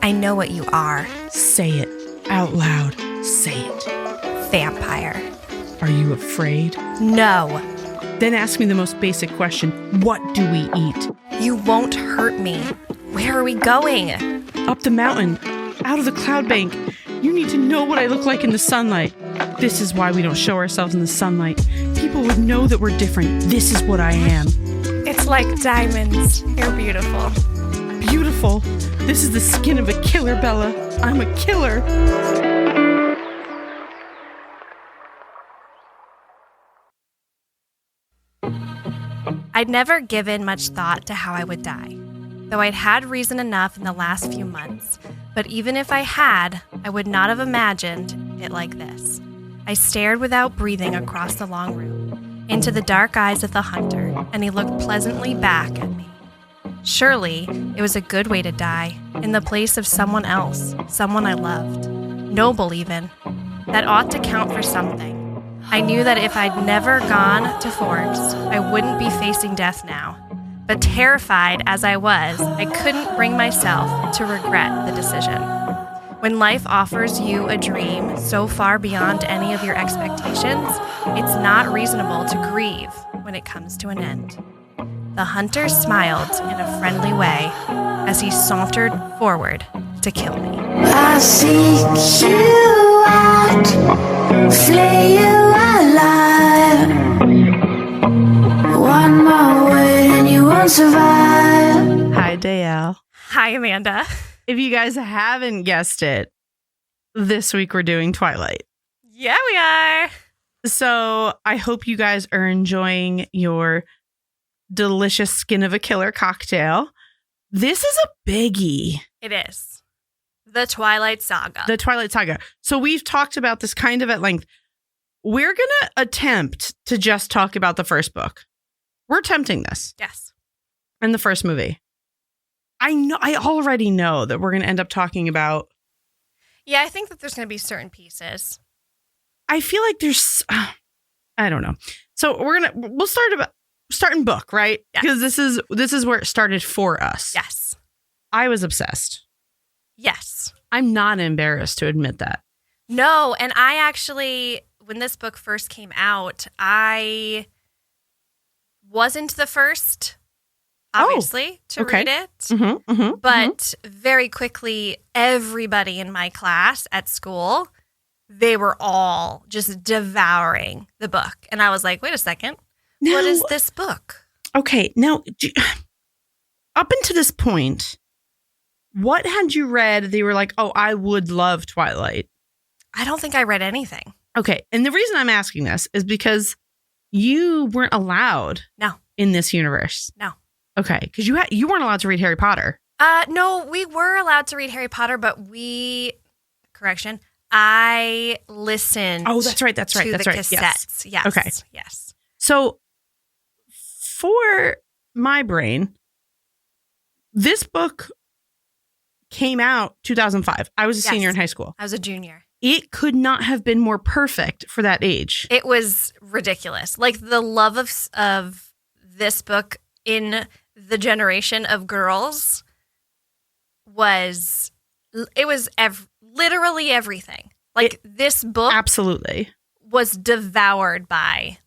I know what you are. Say it out loud. Say it. Vampire. Are you afraid? No. Then ask me the most basic question. What do we eat? You won't hurt me. Where are we going? Up the mountain. Out of the cloud bank. You need to know what I look like in the sunlight. This is why we don't show ourselves in the sunlight. People would know that we're different. This is what I am. It's like diamonds. You're beautiful. Beautiful. This is the skin of a killer, Bella. I'm a killer. I'd never given much thought to how I would die, though I'd had reason enough in the last few months. But even if I had, I would not have imagined it like this. I stared without breathing across the long room, into the dark eyes of the hunter, and he looked pleasantly back at me. Surely, it was a good way to die, in the place of someone else, someone I loved. Noble even. That ought to count for something. I knew that if I'd never gone to Forks, I wouldn't be facing death now. But terrified as I was, I couldn't bring myself to regret the decision. When life offers you a dream so far beyond any of your expectations, it's not reasonable to grieve when it comes to an end. The hunter smiled in a friendly way as he sauntered forward to kill me. I seek you out, flay you alive. One more word and you won't survive. Hi, Dayelle. Hi, Amanda. If you guys haven't guessed it, this week we're doing Twilight. Yeah, we are. So I hope you guys are enjoying your delicious skin of a killer cocktail. This is a biggie. It is. The Twilight Saga. The Twilight Saga. So we've talked about this kind of at length. We're going to attempt to just talk about the first book. We're attempting this. Yes. And the first movie. I already know that we're going to end up talking about. Yeah, I think that there's going to be certain pieces. I feel like there's, I don't know. So we'll start in book, right? Yes. Because this is where it started for us. Yes. I was obsessed. Yes. I'm not embarrassed to admit that. No, and I actually, when this book first came out, I wasn't the first, obviously, to read it. But very quickly, everybody in my class at school, they were all just devouring the book. And I was like, wait a second. What is this book? Okay. Now, up until this point, what had you read that you were like, oh, I would love Twilight? I don't think I read anything. Okay. And the reason I'm asking this is because you weren't allowed in this universe. No. Okay. Because you weren't allowed to read Harry Potter. No, we were allowed to read Harry Potter, but I listened. Oh, that's right. To the cassettes. Yes. Okay. Yes. So for my brain, this book came out 2005. I was a senior in high school. I was a junior. It could not have been more perfect for that age. It was ridiculous. Like the love of this book in the generation of girls was literally everything. Like this book absolutely was devoured by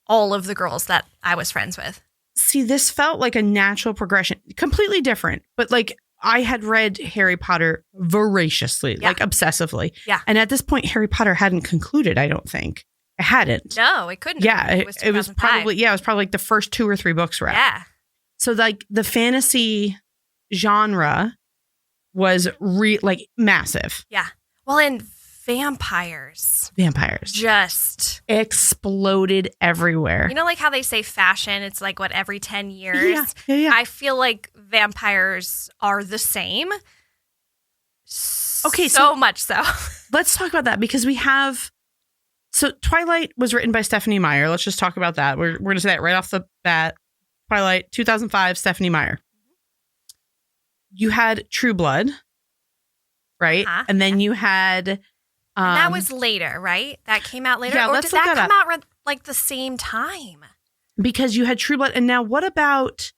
all of the girls that I was friends with. See, this felt like a natural progression, completely different, but like I had read Harry Potter voraciously, like obsessively. Yeah. And at this point, Harry Potter hadn't concluded, I don't think. It hadn't. No, it couldn't. Yeah. It was probably like the first 2 or 3 books were out. Yeah. So like the fantasy genre was massive. Yeah. Well, and vampires just exploded everywhere. You know, like how they say fashion, it's like what, every 10 years? Yeah. I feel like vampires are the same. Okay, so much so. Let's talk about that because we have. So Twilight was written by Stephenie Meyer. Let's just talk about that. We're going to say that right off the bat. Twilight, 2005, Stephenie Meyer. You had True Blood, right? Uh-huh. And then you had. And that was later, right? That came out later? Yeah, or did that come out like the same time? Because you had True Blood. And now what about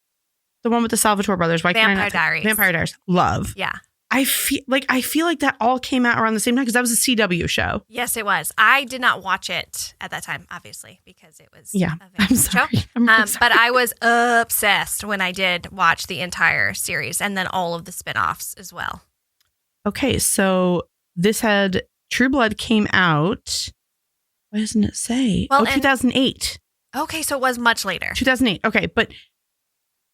the one with the Salvatore brothers? Vampire Diaries. Vampire Diaries. Love. Yeah. I feel like that all came out around the same time because that was a CW show. Yes, it was. I did not watch it at that time, obviously, because it was Yeah, a vampire I'm sorry. show. I'm really sorry. But I was obsessed when I did watch the entire series and then all of the spinoffs as well. Okay, so this had True Blood came out. Why doesn't it say? Well, 2008. Okay, so it was much later. 2008. Okay, but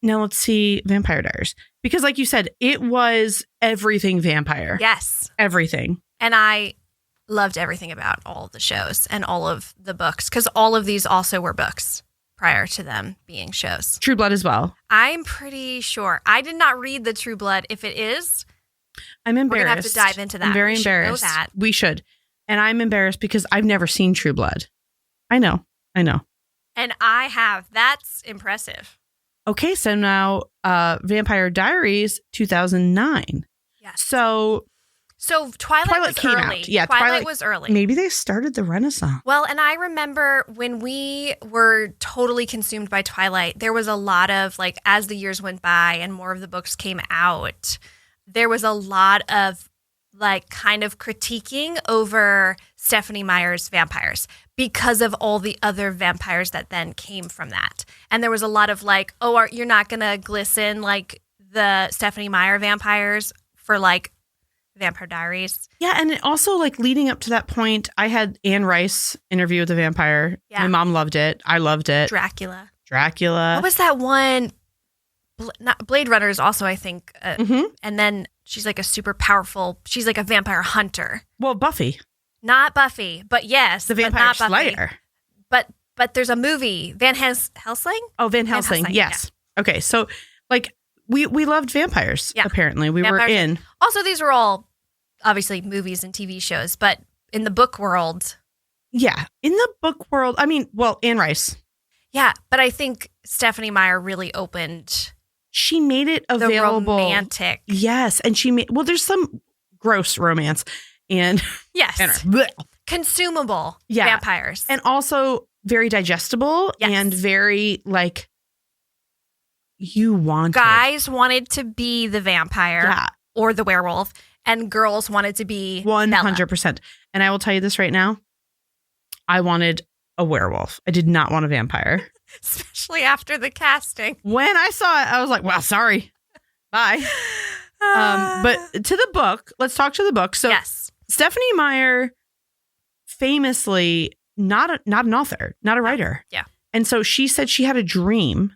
now let's see Vampire Diaries. Because like you said, it was everything vampire. Yes. Everything. And I loved everything about all the shows and all of the books because all of these also were books prior to them being shows. True Blood as well. I'm pretty sure. I did not read the True Blood. If it is, I'm embarrassed. we're going to have to dive into that. I'm very We should know embarrassed. that. We should. And I'm embarrassed because I've never seen True Blood. I know. And I have. That's impressive. Okay, so now Vampire Diaries 2009. Yes. So Twilight was came early. out. Yeah, Twilight was early. maybe they started the Renaissance. Well, and I remember when we were totally consumed by Twilight, there was a lot of, like, as the years went by and more of the books came out, there was a lot of, like, kind of critiquing over Stephenie Meyer's vampires because of all the other vampires that then came from that. And there was a lot of, like, oh, you're not going to glisten like the Stephenie Meyer vampires for, like, Vampire Diaries. Yeah, and it also, like, leading up to that point, I had Anne Rice interview with the vampire. Yeah. My mom loved it. I loved it. Dracula. Dracula. What was that one? Blade Runner is also, I think. And then she's like a super powerful, she's like a vampire hunter. Well, Buffy. Not Buffy, but yes. The but Vampire not Buffy. Slayer. But there's a movie, Helsing? Oh, Van Helsing. Helsing, Yes. Okay, so, like, we loved vampires, Yeah. apparently. We Vampires. were in. Also, these were all obviously movies and TV shows, but in the book world. Yeah. In the book world, I mean, well, Anne Rice. Yeah, but I think Stephenie Meyer really opened She made it the available. romantic. Yes. And she made, well, there's some gross romance and, Yes. bleh. Consumable Yeah. vampires. And also very digestible Yes. and very, like, you wanted. Guys wanted to be the vampire Yeah. or the werewolf, and girls wanted to be 100%. And I will tell you this right now. I wanted a werewolf. I did not want a vampire. Bella, especially after the casting. When I saw it, I was like, well, sorry. Bye. But to the book, let's talk to the book. So yes. Stephenie Meyer, famously not an author, not a writer. Yeah. And so she said she had a dream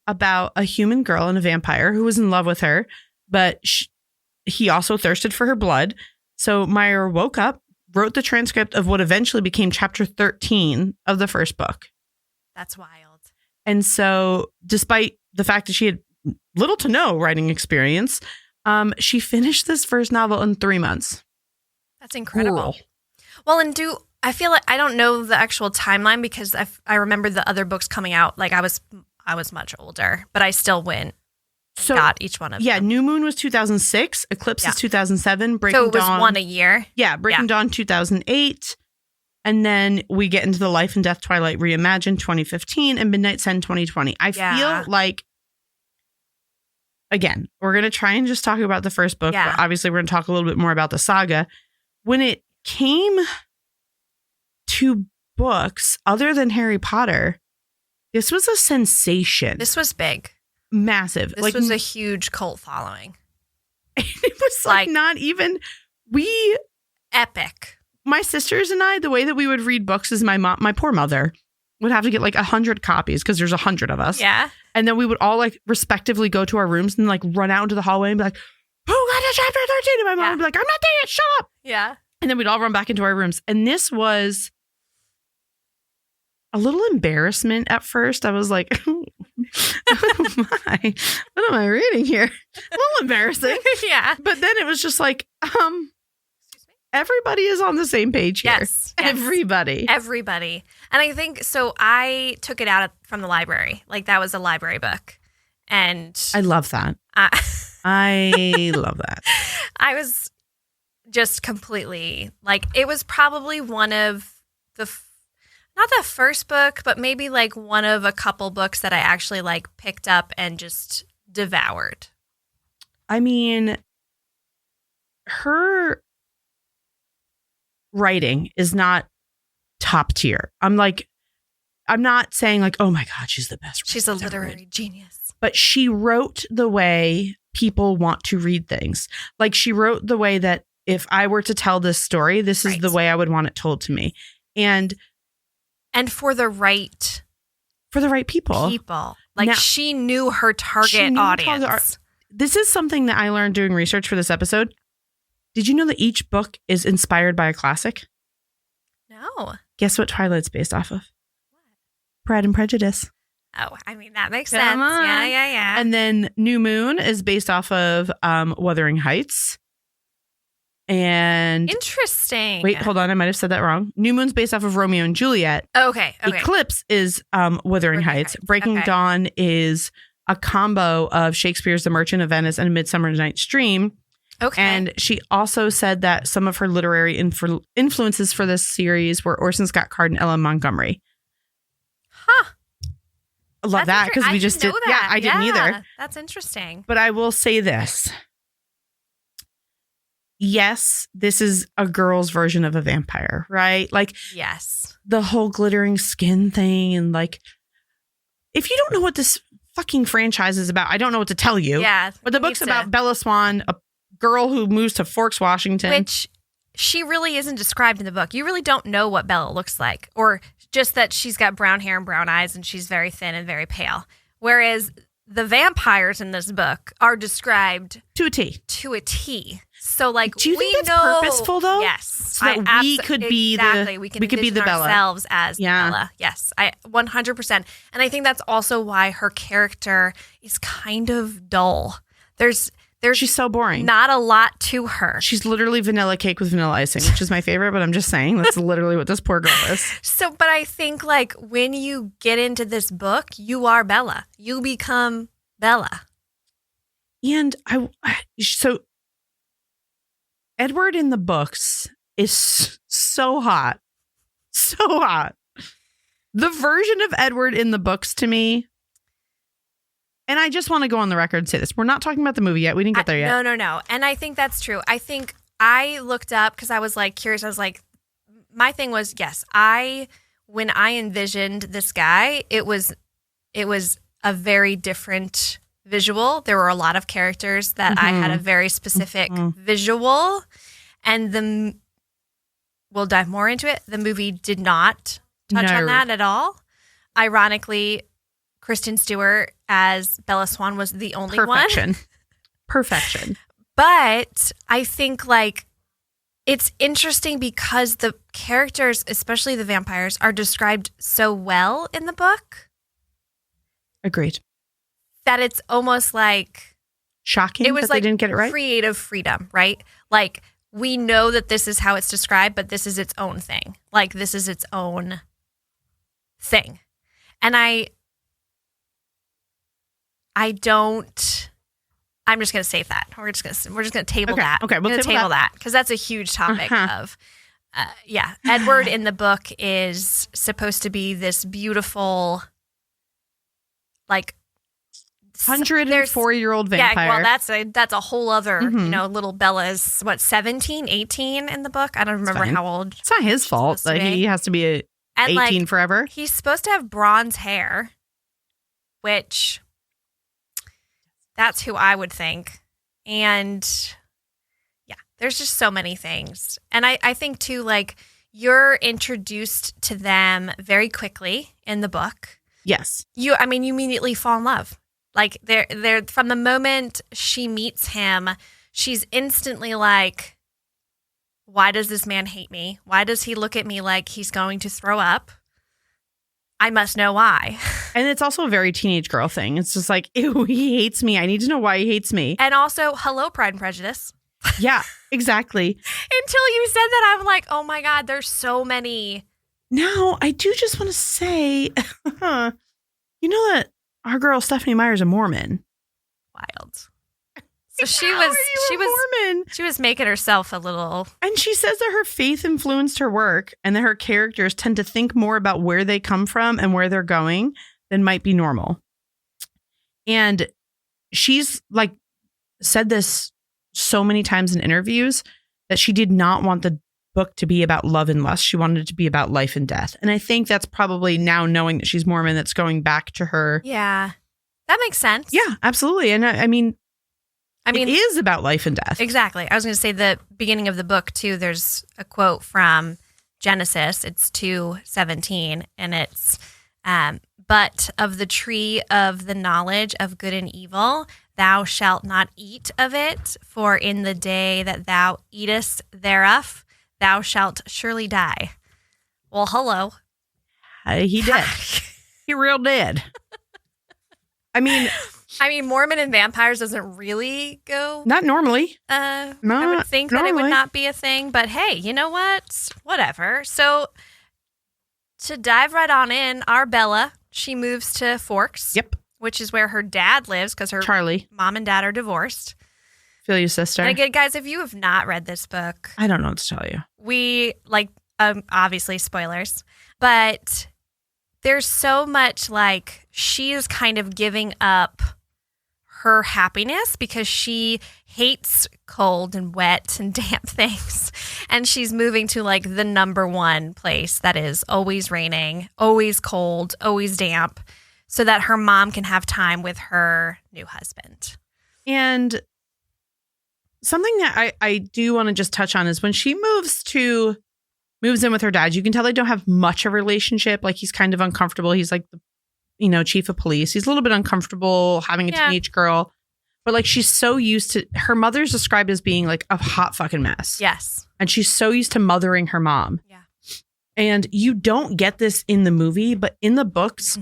about a human girl and a vampire who was in love with her, but he also thirsted for her blood. So Meyer woke up, wrote the transcript of what eventually became chapter 13 of the first book. That's wild. And so despite the fact that she had little to no writing experience, she finished this first novel in 3 months. That's incredible. Girl. Well, and I feel like I don't know the actual timeline because I remember the other books coming out. Like I was much older, but I still went and got each one of them. New Moon was 2006. Eclipse is 2007. Breaking So it was Dawn, one a year. Yeah, Breaking Dawn 2008. And then we get into the Life and Death Twilight Reimagined 2015 and Midnight Sun 2020. I feel like, again, we're going to try and just talk about the first book. Yeah. But obviously, we're going to talk a little bit more about the saga. When it came to books other than Harry Potter, this was a sensation. This was big. Massive. This was a huge cult following. It was like not even epic. My sisters and I, the way that we would read books is my poor mother would have to get like 100 copies because there's 100 of us. Yeah. And then we would all like respectively go to our rooms and like run out into the hallway and be like, who got to chapter 13? And my mom would be like, I'm not there yet. Shut up. Yeah. And then we'd all run back into our rooms. And this was a little embarrassment at first. I was like, what am I reading here? A little embarrassing. Yeah. But then it was just like, everybody is on the same page here. Yes. Everybody. And I think, so I took it out from the library. Like that was a library book. And I love that. I love that. I was just completely like, it was probably one of not the first book, but maybe like one of a couple books that I actually like picked up and just devoured. I mean, her writing is not top tier. I'm not saying like, oh my God, she's the best. She's a literary genius. But she wrote the way people want to read things. Like she wrote the way that if I were to tell this story, this is the way I would want it told to me. And for the right people. Like now, she knew her target audience. This is something that I learned doing research for this episode. Did you know that each book is inspired by a classic? No. Guess what Twilight's based off of? What? Pride and Prejudice. Oh, I mean, that makes sense. Yeah. And then New Moon is based off of Wuthering Heights. And interesting. Wait, hold on. I might have said that wrong. New Moon's based off of Romeo and Juliet. Okay. Eclipse is Wuthering Heights. Breaking Dawn is a combo of Shakespeare's The Merchant of Venice and A Midsummer Night's Dream. Okay. And she also said that some of her literary influences for this series were Orson Scott Card and Ella Montgomery. Huh. I love that because we just did. That. Yeah, I didn't either. That's interesting. But I will say this. Yes, this is a girl's version of a vampire, right? Like, yes, the whole glittering skin thing. And like, if you don't know what this fucking franchise is about, I don't know what to tell you. Yeah. But the book's about Bella Swan, a girl who moves to Forks, Washington. Which she really isn't described in the book. You really don't know what Bella looks like, or just that she's got brown hair and brown eyes and she's very thin and very pale. Whereas the vampires in this book are described to a T. So, like, do you think that's purposeful though? Yes, so that we could be we can be the Bella ourselves as Bella. Yes, I 100%. And I think that's also why her character is kind of dull. She's so boring. Not a lot to her. She's literally vanilla cake with vanilla icing, which is my favorite, but I'm just saying that's literally what this poor girl is. So, but I think like when you get into this book, you are Bella. You become Bella. And so Edward in the books is so hot. So hot. The version of Edward in the books to me, and I just want to go on the record and say this. We're not talking about the movie yet. We didn't get there yet. No. And I think that's true. I think I looked up because I was like curious. I was like, my thing was, yes, when I envisioned this guy, it was a very different visual. There were a lot of characters that I had a very specific visual, and we'll dive more into it. The movie did not touch on that at all. Ironically, Kristen Stewart as Bella Swan was the only one. Perfection. But I think like it's interesting because the characters, especially the vampires, are described so well in the book. Agreed. That it's almost like shocking that they didn't get it right. Creative freedom, right? Like we know that this is how it's described, but this is its own thing. Like this is its own thing. And I'm just going to save that. We're just going to table that. Okay, we'll table that because that's a huge topic of, Edward in the book is supposed to be this beautiful, like 104-year-old vampire. Yeah, well, that's a whole other, little Bella is 17, 18 in the book. I don't remember how old. It's not his fault that he has to be 18 forever. He's supposed to have bronze hair, which that's who I would think. And yeah, there's just so many things. And I think too, like you're introduced to them very quickly in the book. Yes. You immediately fall in love. Like they're from the moment she meets him, she's instantly like, why does this man hate me? Why does he look at me like he's going to throw up? I must know why. And it's also a very teenage girl thing. It's just like, ew, he hates me. I need to know why he hates me. And also, hello, Pride and Prejudice. Yeah, exactly. Until you said that, I'm like, oh my God, there's so many. Now, I do just want to say, you know that our girl Stephenie Meyer is a Mormon. Wild. So she was making herself a little. And she says that her faith influenced her work and that her characters tend to think more about where they come from and where they're going than might be normal. And she's like said this so many times in interviews that she did not want the book to be about love and lust. She wanted it to be about life and death. And I think that's probably, now knowing that she's Mormon, that's going back to her. Yeah. That makes sense. Yeah, absolutely. And I mean, it is about life and death. Exactly. I was going to say the beginning of the book, too, there's a quote from Genesis. It's 2:17, and it's, but of the tree of the knowledge of good and evil, thou shalt not eat of it, for in the day that thou eatest thereof, thou shalt surely die. Well, hello. He did. He real did. I mean, Mormon and vampires doesn't really go. Not normally. I would think that it would not be a thing, but hey, you know what? Whatever. So to dive right on in, our Bella, she moves to Forks. Yep. Which is where her dad lives because her Charlie. Mom and dad are divorced. Feel you, sister. And again, guys, if you have not read this book, I don't know what to tell you. We obviously spoilers, but there's so much she is kind of giving up her happiness because she hates cold and wet and damp things. And she's moving to the number one place that is always raining, always cold, always damp, so that her mom can have time with her new husband. And something that I do want to just touch on is when she moves in with her dad, you can tell they don't have much of a relationship. He's kind of uncomfortable. He's the chief of police. He's a little bit uncomfortable having a teenage girl. But she's so used to, her mother's described as being a hot fucking mess. Yes. And she's so used to mothering her mom. Yeah. And you don't get this in the movie, but in the books,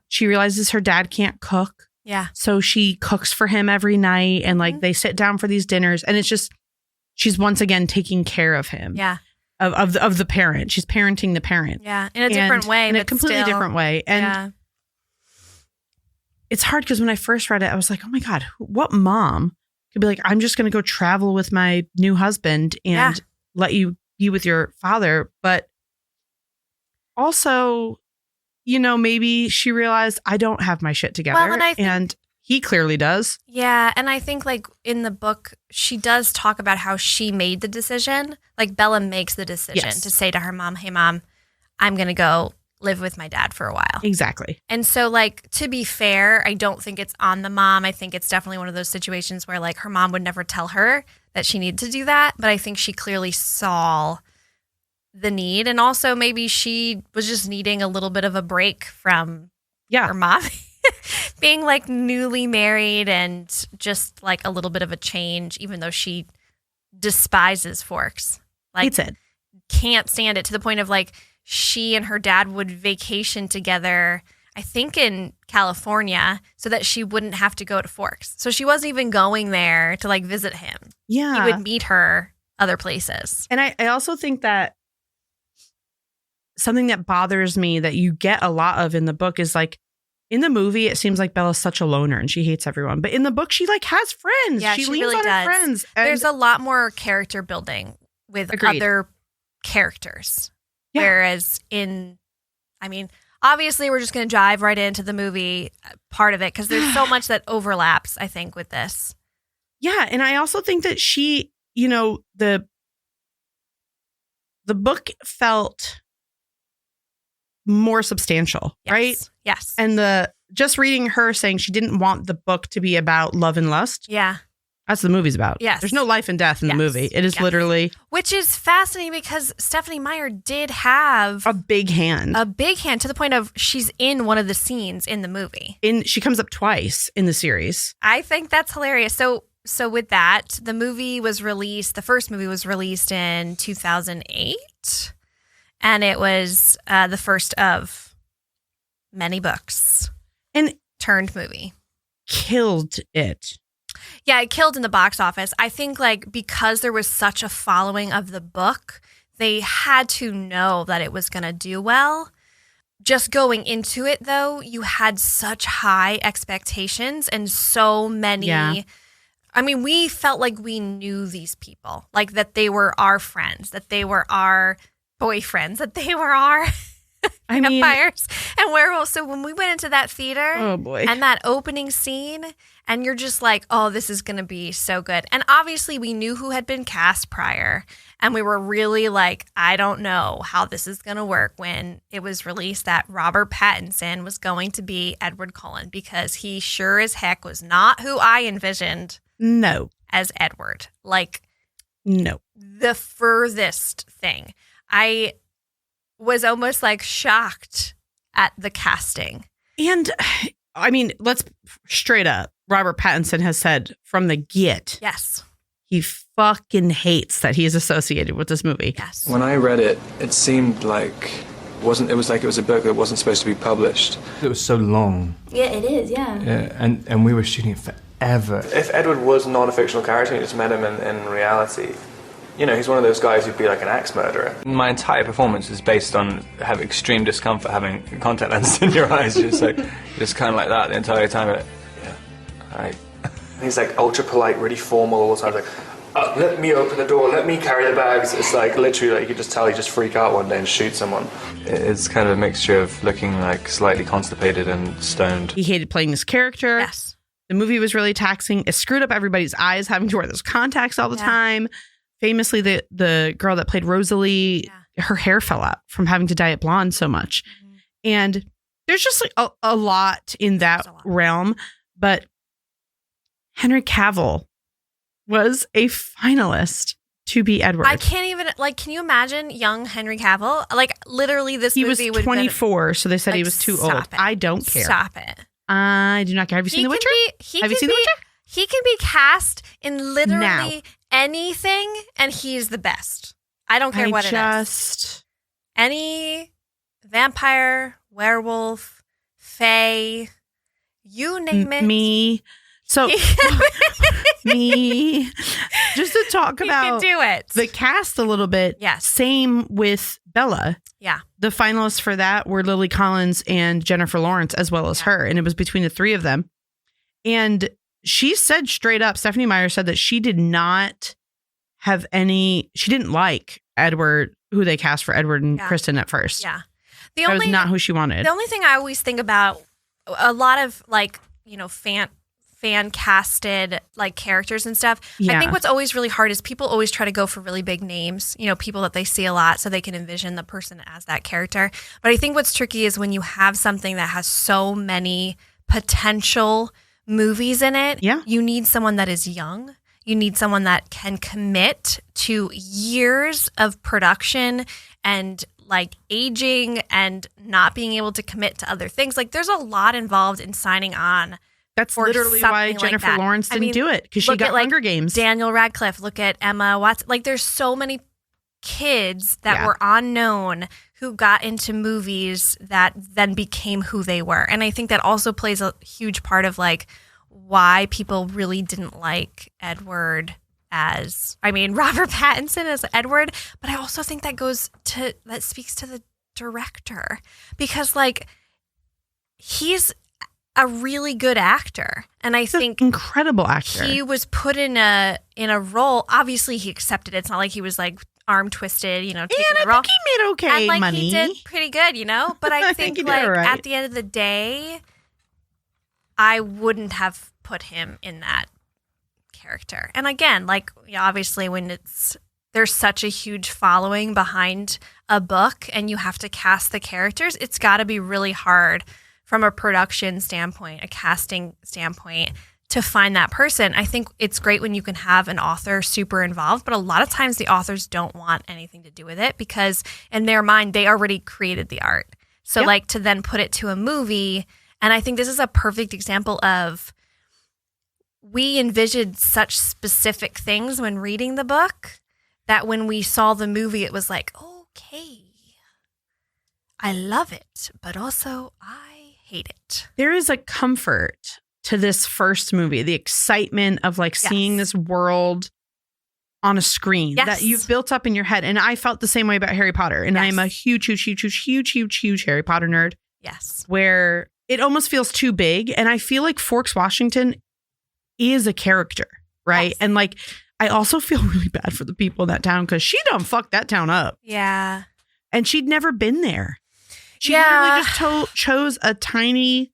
she realizes her dad can't cook. Yeah. So she cooks for him every night and they sit down for these dinners. And it's just, she's once again taking care of him. Yeah. Of the parent. She's parenting the parent. Yeah. In a different way. In a completely different way. And it's hard because when I first read it, I was like, oh my God, what mom could be I'm just going to go travel with my new husband and let you be with your father. But also, maybe she realized I don't have my shit together. Well, and he clearly does. Yeah. And I think in the book, she does talk about how she made the decision. Bella makes the decision to say to her mom, hey, Mom, I'm going to go live with my dad for a while. Exactly. And so to be fair, I don't think it's on the mom. I think it's definitely one of those situations where her mom would never tell her that she needed to do that. But I think she clearly saw the need. And also maybe she was just needing a little bit of a break from her mom. Being newly married and just a little bit of a change, even though she despises Forks. Hates it. Can't stand it, to the point of she and her dad would vacation together, I think in California, so that she wouldn't have to go to Forks. So she wasn't even going there to visit him. Yeah. He would meet her other places. And I also think that something that bothers me that you get a lot of in the book is in the movie, it seems like Bella's such a loner and she hates everyone. But in the book, she has friends. Yeah, she she leans really on does. her friends. And there's a lot more character building with Agreed. other characters. Yeah. Whereas obviously we're just going to dive right into the movie part of it because there's so much that overlaps, I think, with this. Yeah. And I also think that she, the book felt more substantial, right? Yes. And just reading her saying she didn't want the book to be about love and lust. Yeah. That's what the movie's about. Yes. There's no life and death in the movie. It is literally. Which is fascinating because Stephenie Meyer did have a big hand. A big hand to the point of she's in one of the scenes in the movie. She comes up twice in the series. I think that's hilarious. So with that, the first movie was released in 2008. And it was the first of many books. And turned movie. Killed it. Yeah, it killed in the box office. I think because there was such a following of the book, they had to know that it was going to do well. Just going into it, though, you had such high expectations and so many. Yeah. We felt like we knew these people, that they were our friends, that they were our boyfriends, that they were our I mean, vampires and werewolves. So when we went into that theater, oh boy, and that opening scene, and you're just like, oh, this is going to be so good. And obviously we knew who had been cast prior, and we were really like, I don't know how this is going to work when it was released that Robert Pattinson was going to be Edward Cullen, because he sure as heck was not who I envisioned as Edward. Like, no. The furthest thing. I was almost like shocked at the casting. And I mean, let's straight up. Robert Pattinson has said from the get. Yes. He fucking hates that he is associated with this movie. Yes. When I read it, it seemed like it was a book that wasn't supposed to be published. It was so long. Yeah, it is, yeah. And we were shooting it forever. If Edward was not a fictional character, you just met him in reality, he's one of those guys who'd be like an axe murderer. My entire performance is based on having extreme discomfort, having contact lenses in your eyes, just kind of like that the entire time. Alright. He's like ultra polite, really formal all the time. Like, let me open the door, let me carry the bags. It's like literally, like, you could just tell he just freak out one day and shoot someone. It's kind of a mixture of looking like slightly constipated and stoned. He hated playing this character. Yes. The movie was really taxing. It screwed up everybody's eyes, having to wear those contacts all the time. Famously, the girl that played Rosalie, her hair fell out from having to dye it blonde so much. Mm-hmm. And there's just like a lot in that realm. But Henry Cavill was a finalist to be Edward. I can't even, can you imagine young Henry Cavill? Like, literally, this movie was 24, so they said he was too old. I don't care. Stop it. I do not care. Have you seen The Witcher? Have you seen The Witcher? He can be cast in literally anything, and he's the best. I don't care what it is. Any vampire, werewolf, fae, you name it. Me. So, me. Just to talk about do it. The cast a little bit. Yes. Same with Bella. Yeah. The finalists for that were Lily Collins and Jennifer Lawrence, as well as her. And it was between the three of them. And she said straight up, Stephenie Meyer said that she did not have she didn't like Edward, who they cast for Edward and Kristen at first. Yeah. That was not who she wanted. The only thing I always think about, a lot of fan casted characters and stuff. I think what's always really hard is people always try to go for really big names, people that they see a lot so they can envision the person as that character. But I think what's tricky is when you have something that has so many potential movies in it, you need someone that is young. You need someone that can commit to years of production and aging and not being able to commit to other things. There's a lot involved in signing on. That's literally why Jennifer Lawrence didn't do it, because she got Hunger Games. Daniel Radcliffe, look at Emma Watson. There's so many kids that were unknown who got into movies that then became who they were. And I think that also plays a huge part of why people really didn't like Edward Robert Pattinson as Edward. But I also think that speaks to the director, because he's a really good actor, and I think incredible actor. He was put in a role. Obviously, he accepted it. It's not like he was arm twisted, taking the role. I think he made okay and, money. He did pretty good, But I think right. at the end of the day, I wouldn't have put him in that character. And again, obviously, when there's such a huge following behind a book, and you have to cast the characters, it's got to be really hard from a production standpoint, a casting standpoint, to find that person. I think it's great when you can have an author super involved, but a lot of times the authors don't want anything to do with it, because in their mind, they already created the art. So to then put it to a movie, and I think this is a perfect example of, we envisioned such specific things when reading the book that when we saw the movie, it was okay, I love it, but also I hate it. There is a comfort to this first movie, the excitement of seeing this world on a screen that you've built up in your head. And I felt the same way about Harry Potter. And I am a huge Harry Potter nerd. Yes. Where it almost feels too big. And I feel like Forks, Washington is a character, right? Yes. And I also feel really bad for the people in that town, because she done fucked that town up. Yeah. And she'd never been there. She literally just chose a tiny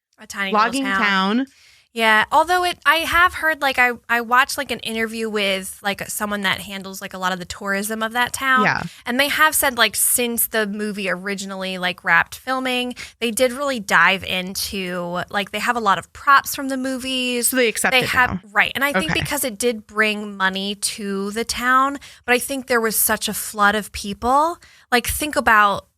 logging little town. Yeah, although I have heard, like, I watched, like, an interview with, like, someone that handles, like, a lot of the tourism of that town. Yeah. And they have said, like, since the movie originally, like, wrapped filming, they did really dive into, like, they have a lot of props from the movies. So they accept it now. Right. And I think because it did bring money to the town, but I think there was such a flood of people. Like, think about,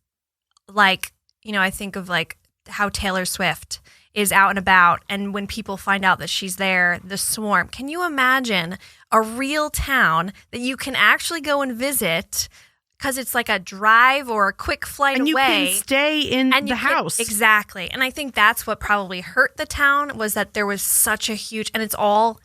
like, you know, I think of, like, how Taylor Swift is out and about, and when people find out that she's there, the swarm. Can you imagine a real town that you can actually go and visit because it's like a drive or a quick flight and away? And you can stay in the house. Exactly. And I think that's what probably hurt the town, was that there was such a huge, and it's all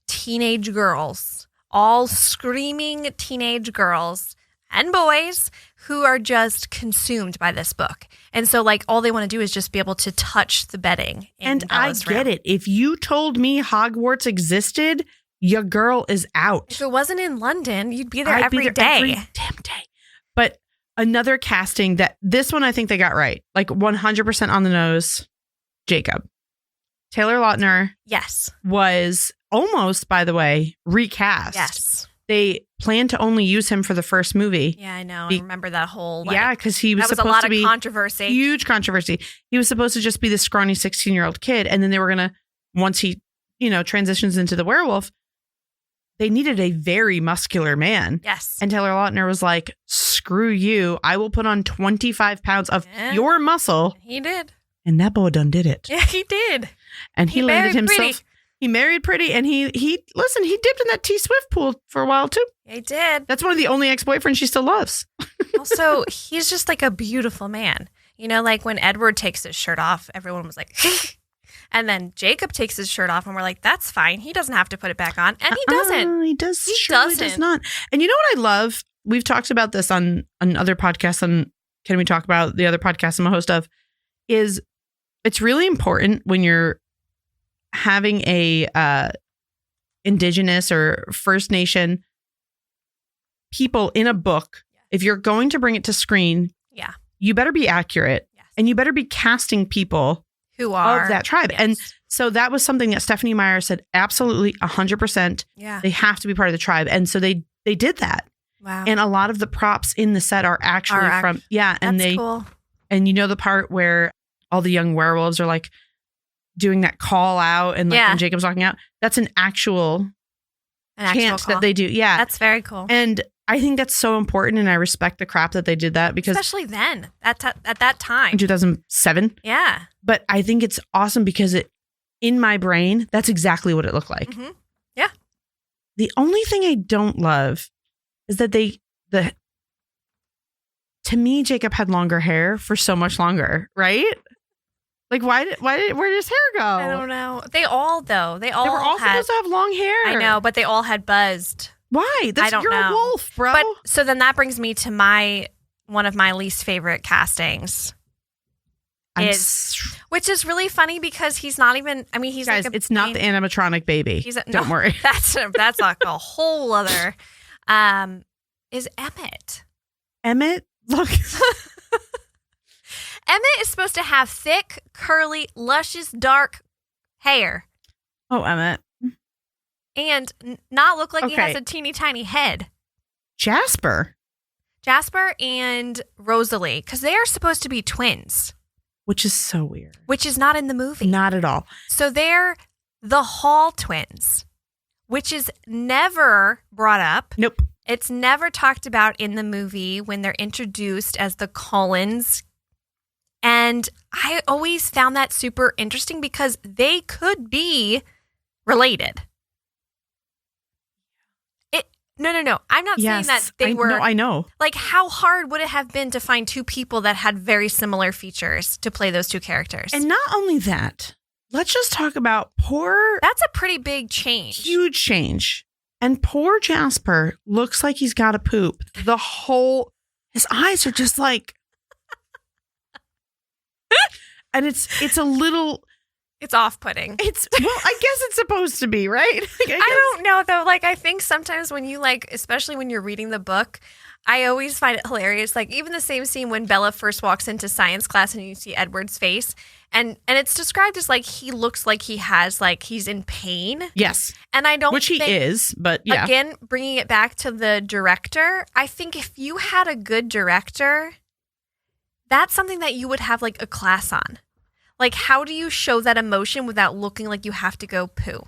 teenage girls, all screaming teenage girls and boys who are just consumed by this book. And so, like, all they want to do is just be able to touch the bedding. And I get it. If you told me Hogwarts existed, your girl is out. If it wasn't in London, you'd be there I'd every be there day. every damn day. But another casting that this one I think they got right, like 100% on the nose, Jacob. Taylor Lautner. Yes. Was almost, by the way, recast. Yes. They planned to only use him for the first movie. Yeah, I know. I remember that whole, like, yeah, because he was that was supposed a lot to be of controversy. Huge controversy. He was supposed to just be this scrawny 16-year-old kid, and then they were gonna, once he, you know, transitions into the werewolf, they needed a very muscular man. Yes. And Taylor Lautner was like, "Screw you! I will put on 25 pounds of your muscle." He did. And that boy done did it. Yeah, he did. And he landed himself. Pretty. He married pretty, and he listen, he dipped in that T Swift pool for a while too. He did. That's one of the only ex-boyfriends she still loves. Also, he's just like a beautiful man. You know, like when Edward takes his shirt off, everyone was like, and then Jacob takes his shirt off, and we're like, that's fine. He doesn't have to put it back on. And he doesn't. He does. He surely doesn't. does not. And you know what I love? We've talked about this on other podcasts. On Can We Talk About, the other podcast I'm a host of, is it's really important when you're having a Indigenous or First Nation people in a book. If you're going to bring it to screen, you better be accurate, and you better be casting people who are of that tribe. And so that was something that Stephenie Meyer said, absolutely 100%. Yeah, they have to be part of the tribe. And so they did that. Wow. And a lot of the props in the set are actually from, and that's cool. And you know the part where all the young werewolves are like doing that call out, and like when Jacob's walking out, that's an actual chant that they do. Yeah. That's very cool. And I think that's so important, and I respect the crap that they did that, because especially then at that time in 2007. Yeah. But I think it's awesome because in my brain, that's exactly what it looked like. Mm-hmm. Yeah. The only thing I don't love is that to me, Jacob had longer hair for so much longer, right? Like, where did his hair go? I don't know. They were all supposed to have long hair. I know, but they all had buzzed. Why? You're a wolf, bro. But so then that brings me to one of my least favorite castings. Which is really funny because he's not even. I mean, he's guys. It's not the animatronic baby. Don't worry. That's like a whole other. Is Emmett? Emmett, look. Emmett is supposed to have thick, curly, luscious, dark hair. Oh, Emmett. And not look like he has a teeny tiny head. Jasper and Rosalie, because they are supposed to be twins. Which is so weird. Which is not in the movie. Not at all. So they're the Hall twins, which is never brought up. Nope. It's never talked about in the movie when they're introduced as the Cullens. And I always found that super interesting because they could be related. No. I'm not saying that they were. No, I know. Like, how hard would it have been to find two people that had very similar features to play those two characters? And not only that, let's just talk about That's a pretty big change. Huge change. And poor Jasper looks like he's got to poop. His eyes are just like. And it's a little. It's off-putting. I guess it's supposed to be, right? I don't know, though. Like, I think sometimes when you, like, especially when you're reading the book, I always find it hilarious. Like, even the same scene when Bella first walks into science class and you see Edward's face. And it's described as, like, he looks like he has, like, he's in pain. Yes. And I don't Which he is, but yeah. Again, bringing it back to the director, I think if you had a good director, that's something that you would have, like, a class on. Like, how do you show that emotion without looking like you have to go poo?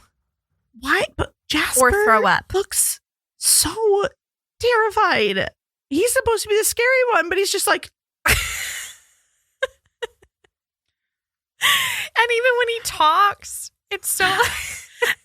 Why? But Jasper or throw up. Looks so terrified. He's supposed to be the scary one, but he's just like... And even when he talks, it's so...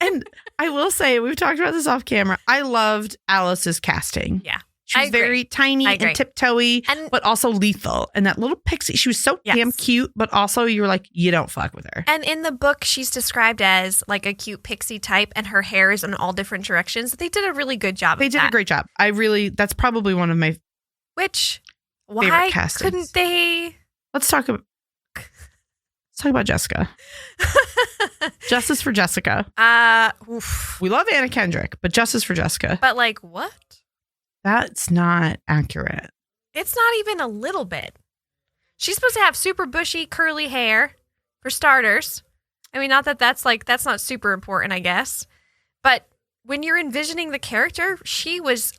And I will say, we've talked about this off camera, I loved Alice's casting. Yeah. She was very tiny and tiptoey, but also lethal. And that little pixie, she was so damn cute, but also you were like, you don't fuck with her. And in the book, she's described as like a cute pixie type, and her hair is in all different directions. They did a really good job. They did a great job. That's probably one of my why castings. Couldn't they? Let's talk about Jessica. Justice for Jessica. We love Anna Kendrick, but justice for Jessica. But like what? That's not accurate. It's not even a little bit. She's supposed to have super bushy, curly hair, for starters. I mean, not that that's not super important, I guess. But when you're envisioning the character,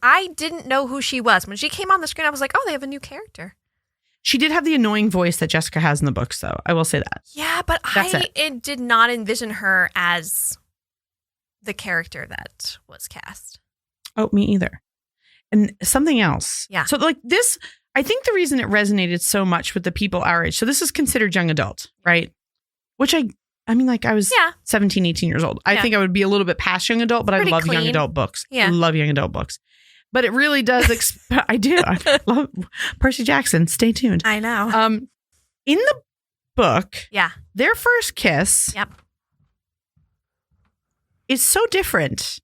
I didn't know who she was. When she came on the screen, I was like, oh, they have a new character. She did have the annoying voice that Jessica has in the books, though. I will say that. Yeah, but it did not envision her as the character that was cast. Oh, me either. And something else. Yeah. So like this, I think the reason it resonated so much with the people our age. So this is considered young adult, right? Which I mean, like I was 17, 18 years old. I think I would be a little bit past young adult, but I love young adult books. Yeah. I love young adult books. But it really does. I do. I love Percy Jackson. Stay tuned. I know. In the book, their first kiss is so different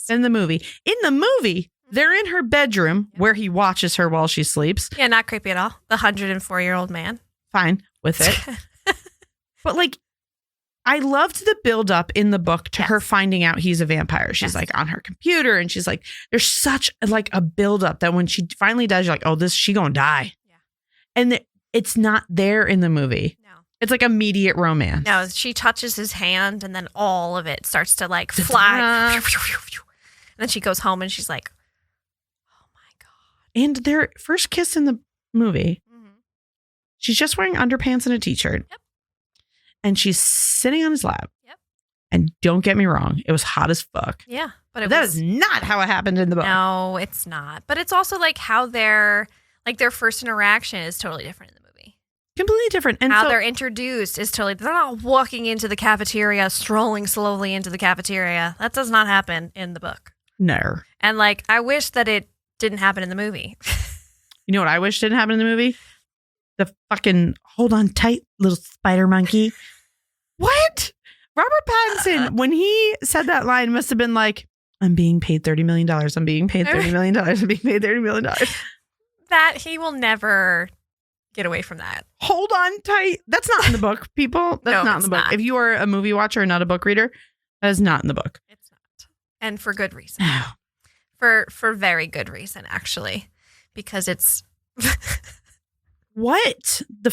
than the movie. In the movie, they're in her bedroom where he watches her while she sleeps. Yeah, not creepy at all. The 104-year-old man. Fine with it. But like, I loved the build up in the book to her finding out he's a vampire. She's like on her computer and she's like, there's such like a build up that when she finally does, you're like, oh, she gonna die. Yeah. And it's not there in the movie. No. It's like immediate romance. No, she touches his hand and then all of it starts to like fly. And then she goes home and she's like, oh my God. And their first kiss in the movie, she's just wearing underpants and a t-shirt. Yep. And she's sitting on his lap. Yep. And don't get me wrong, it was hot as fuck. Yeah. But that is not how it happened in the book. No, it's not. But it's also like how their first interaction is totally different in the movie. Completely different. And how they're introduced is totally, they're not walking into the cafeteria, strolling slowly into the cafeteria. That does not happen in the book. No. And like, I wish that it didn't happen in the movie. You know what I wish didn't happen in the movie? The fucking hold on tight, little spider monkey. What? Robert Pattinson, when he said that line, must have been like, I'm being paid $30 million. I'm being paid $30 million. I'm being paid $30 million. That he will never get away from that. Hold on tight. That's not in the book, people. That's not in the book. If you are a movie watcher and not a book reader, that is not in the book. It's not. And for good reason. For very good reason, actually. Because it's... What the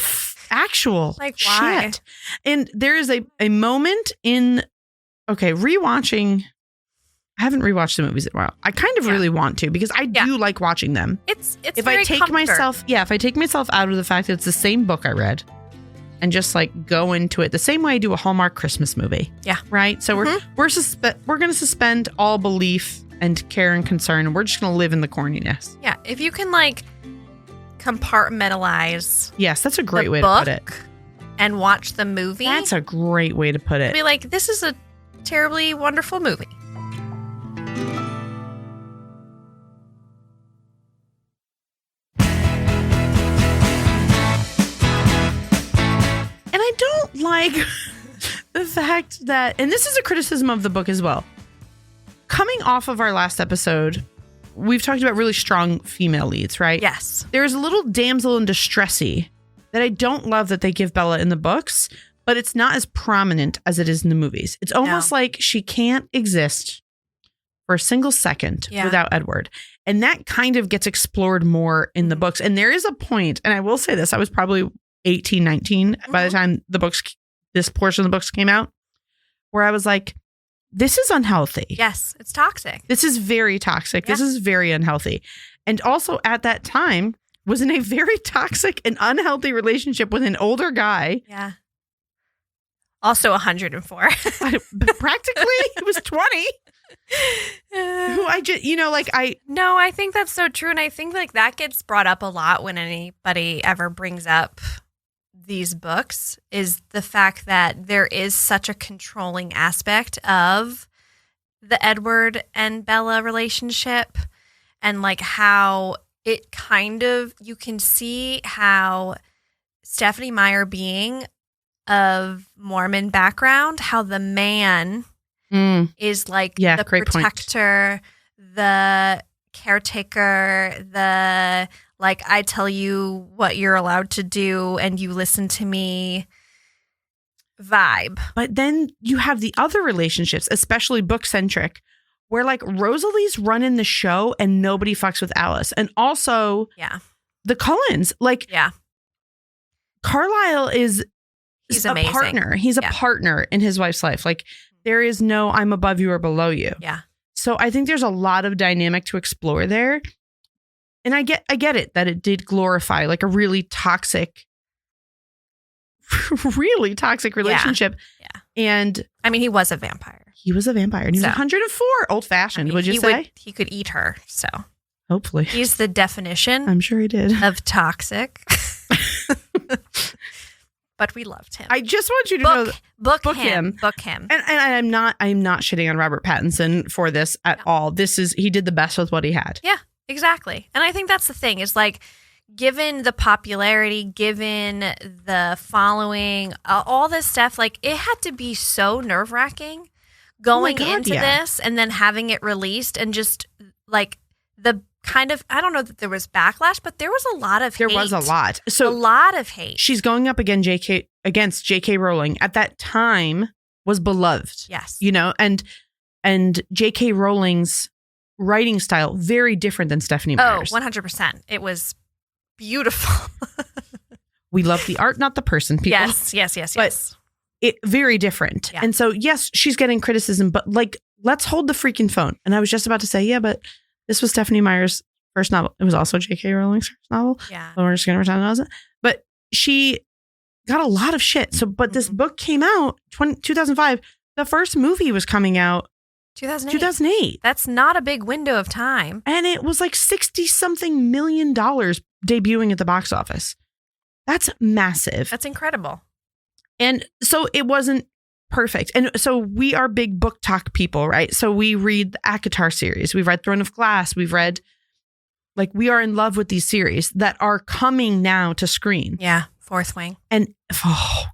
actual like why? Shit? And there is a moment in rewatching. I haven't rewatched the movies in a while. I kind of really want to because I do like watching them. It's if very I take comfort. myself if I take myself out of the fact that it's the same book I read and just like go into it the same way I do a Hallmark Christmas movie. Yeah. Right. So we're going to suspend all belief and care and concern, and we're just going to live in the corniness. Yeah. If you can like compartmentalize. Yes, that's a great way to put it. And watch the movie. That's a great way to put it. Be like, this is a terribly wonderful movie. And I don't like the fact that, and this is a criticism of the book as well. Coming off of our last episode, we've talked about really strong female leads, right? Yes. There's a little damsel in distressy that I don't love that they give Bella in the books, but it's not as prominent as it is in the movies. It's almost like she can't exist for a single second without Edward. And that kind of gets explored more in the books. And there is a point, and I will say this, I was probably 18, 19 by the time this portion of the books came out, where I was like, this is unhealthy. Yes, it's toxic. This is very toxic. Yeah. This is very unhealthy. And also at that time was in a very toxic and unhealthy relationship with an older guy. Yeah. Also 104. Practically, it was 20. Who I just, No, I think that's so true. And I think like that gets brought up a lot when anybody ever brings up these books, is the fact that there is such a controlling aspect of the Edward and Bella relationship, and like how it kind of, you can see how Stephenie Meyer being of Mormon background, how the man is like the protector, the caretaker, the like, I tell you what you're allowed to do and you listen to me vibe. But then you have the other relationships, especially book-centric, where like Rosalie's running the show and nobody fucks with Alice. And also the Cullens, like Carlisle is he's a amazing. Partner. He's a partner in his wife's life. Like there is no I'm above you or below you. Yeah. So I think there's a lot of dynamic to explore there. And I get it that it did glorify like a really toxic relationship. Yeah. And I mean, he was a vampire. He was a vampire. And he was 104, old fashioned, would you say? He could eat her. So hopefully. He's the definition. I'm sure he did. Of toxic. But we loved him. I just want you to know book him. Book him. And I'm not shitting on Robert Pattinson for this at all. He did the best with what he had. Yeah, exactly. And I think that's the thing, is like, given the popularity, given the following, all this stuff, like it had to be so nerve-wracking going into this and then having it released, and just like the kind of, I don't know that there was backlash, but there was a lot of hate. There was a lot. So a lot of hate. She's going up against J.K. Rowling. At that time was beloved. Yes. And J.K. Rowling's writing style, very different than Stephenie Meyer's. Oh, 100%. It was beautiful. We love the art, not the person, people. Yes. But it very different. Yeah. And so, yes, she's getting criticism, but like, let's hold the freaking phone. And I was just about to say, but this was Stephenie Meyer's first novel. It was also J.K. Rowling's first novel. Yeah. So we're just going to pretend it wasn't. But she got a lot of shit. So, but this book came out 2005. The first movie was coming out 2008. That's not a big window of time. And it was like $60-something million debuting at the box office. That's massive. That's incredible. And so it wasn't perfect. And so we are big book talk people, right? So we read the ACOTAR series. We've read Throne of Glass. We've read, like, we are in love with these series that are coming now to screen. Yeah. Fourth Wing. And, I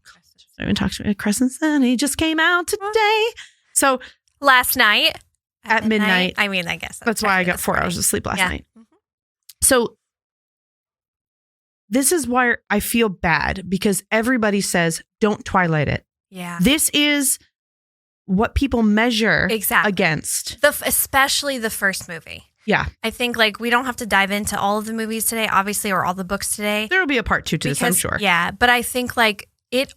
haven't talked to me. Crescent Sun. He just came out today. So last night. At midnight. I mean, I guess. That's why I got 4 hours of sleep last night. Mm-hmm. So this is why I feel bad, because everybody says, don't Twilight it. Yeah. This is what people measure against. Especially the first movie. Yeah. I think like we don't have to dive into all of the movies today, obviously, or all the books today. There will be a part 2 to this, I'm sure. Yeah. But I think like it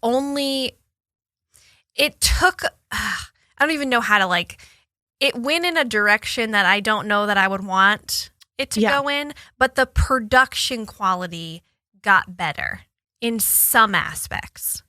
took, I don't even know how to like, it went in a direction that I don't know that I would want it to go in, but the production quality got better in some aspects.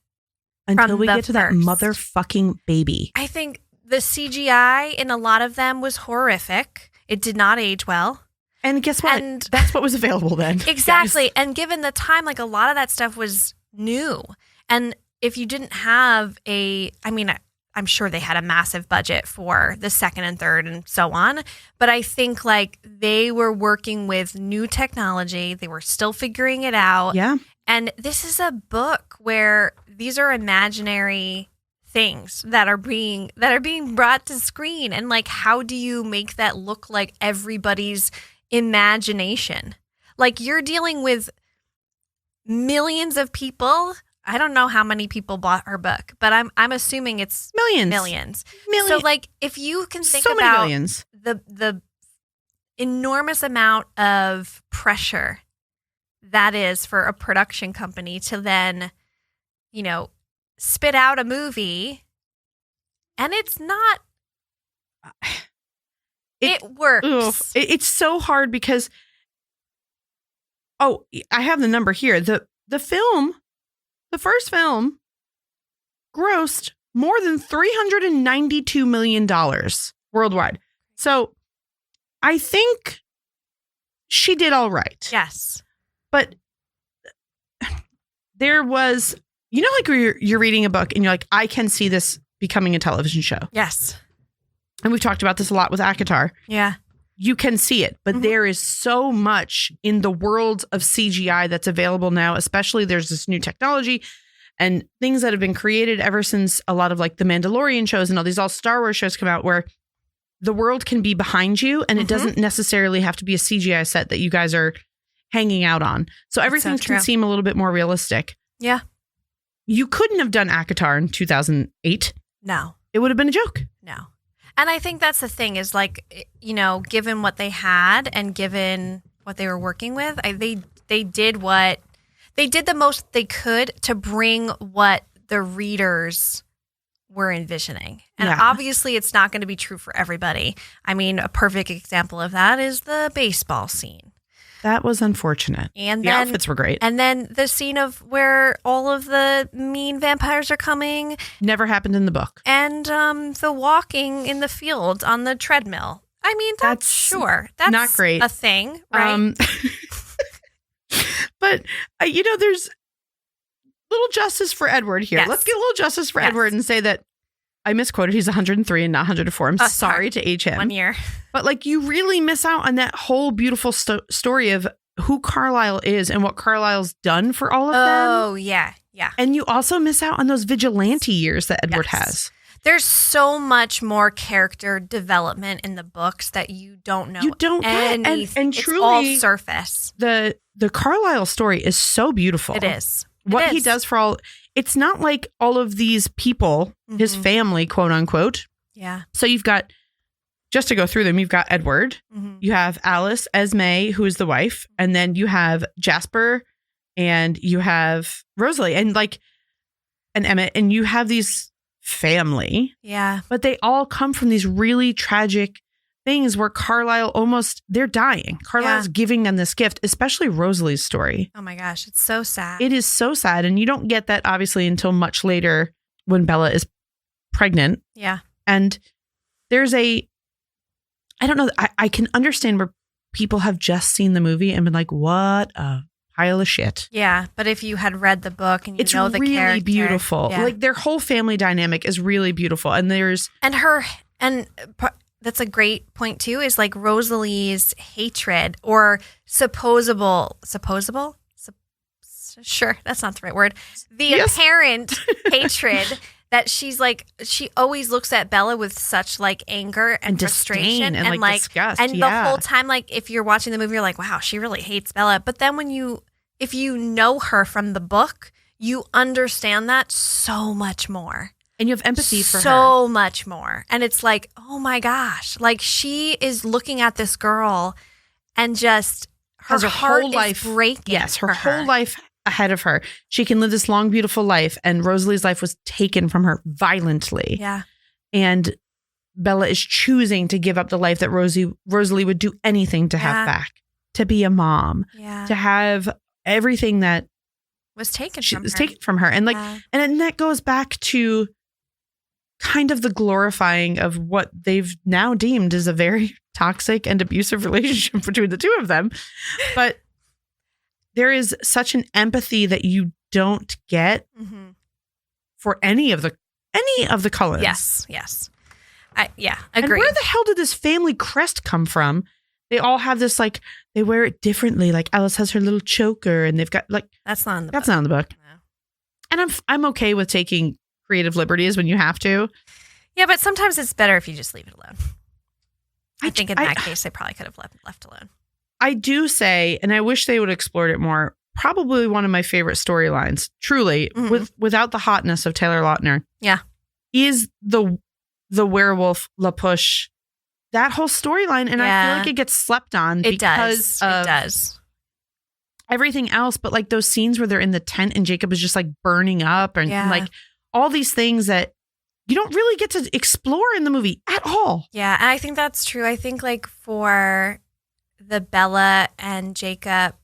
Until we get to that motherfucking baby. I think the CGI in a lot of them was horrific. It did not age well. And guess what? And that's what was available then. Exactly. Guys. And given the time, like a lot of that stuff was new. And if you didn't have I'm sure they had a massive budget for the second and third and so on. But I think like they were working with new technology. They were still figuring it out. Yeah. And this is a book where these are imaginary things that are being brought to screen. And like, how do you make that look like everybody's imagination? Like you're dealing with millions of people I don't know how many people bought her book, but I'm assuming it's millions. So like if you can think so about many millions. the enormous amount of pressure that is for a production company to then, spit out a movie, and it's not. It works. Ugh, it's so hard because. Oh, I have the number here. The first film, grossed more than $392 million worldwide. So, I think she did all right. Yes. But there was, like where you're reading a book and you're like, I can see this becoming a television show. Yes. And we've talked about this a lot with ACOTAR. Yeah. You can see it, but there is so much in the world of CGI that's available now, especially there's this new technology and things that have been created ever since a lot of like the Mandalorian shows and all these Star Wars shows come out where the world can be behind you and it doesn't necessarily have to be a CGI set that you guys are hanging out on. So everything can seem a little bit more realistic. Yeah. You couldn't have done ACOTAR in 2008. No. It would have been a joke. No. And I think that's the thing is like, given what they had and given what they were working with, they did the most they could to bring what the readers were envisioning. And obviously it's not going to be true for everybody. I mean, a perfect example of that is the baseball scene. That was unfortunate. And the outfits were great. And then the scene of where all of the mean vampires are coming. Never happened in the book. And the walking in the field on the treadmill. I mean, that's not great. A thing, right? But, there's little justice for Edward here. Yes. Let's get a little justice for Edward and say that I misquoted. He's 103 and not 104. I'm sorry to age him. 1 year. But like you really miss out on that whole beautiful story of who Carlisle is and what Carlisle's done for all of them. Oh, yeah. Yeah. And you also miss out on those vigilante years that Edward has. There's so much more character development in the books that you don't know. You don't get. And truly, it's all surface. The Carlisle story is so beautiful. It is. What he does for all. It's not like all of these people, his family, quote unquote. Yeah. So you've got, just to go through them, you've got Edward, you have Alice, Esme, who is the wife, and then you have Jasper, and you have Rosalie, and Emmett, and you have these family. Yeah. But they all come from these really tragic things where Carlisle they're dying. Carlisle's giving them this gift, especially Rosalie's story. Oh my gosh, it's so sad. It is so sad. And you don't get that obviously until much later when Bella is pregnant. Yeah. And there's I don't know, I can understand where people have just seen the movie and been like, what a pile of shit. Yeah. But if you had read the book and you know the really character. beautiful. Yeah. Like their whole family dynamic is really beautiful. And that's a great point too, is like Rosalie's hatred or supposable, sure, that's not the right word. The apparent hatred that she's like, she always looks at Bella with such like anger and frustration and like disgust. And the whole time, like if you're watching the movie, you're like, wow, she really hates Bella. But then if you know her from the book, you understand that so much more. And you have empathy for her. So much more. And it's like, oh my gosh. Like she is looking at this girl and just her heart whole life is breaking. Yes, her whole life ahead of her. She can live this long, beautiful life. And Rosalie's life was taken from her violently. Yeah. And Bella is choosing to give up the life that Rosalie would do anything to have back. To be a mom. Yeah. To have everything that was taken from her. And and then that goes back to kind of the glorifying of what they've now deemed as a very toxic and abusive relationship between the two of them. But there is such an empathy that you don't get for any of the Cullens. Yes. Agree. And where the hell did this family crest come from? They all have this they wear it differently. Like Alice has her little choker, and they've got that's not in the book. That's not in the book. No. And I'm okay with taking creative liberties when you have to. Yeah, but sometimes it's better if you just leave it alone. I think in that case, they probably could have left alone. I do say, and I wish they would have explored it more, probably one of my favorite storylines, truly, without the hotness of Taylor Lautner. Yeah. Is the werewolf La Push, that whole storyline. And I feel like it gets slept on because of it does. everything else. But like those scenes where they're in the tent and Jacob is just like burning up and like all these things that you don't really get to explore in the movie at all. Yeah. And I think that's true. I think like for the Bella and Jacob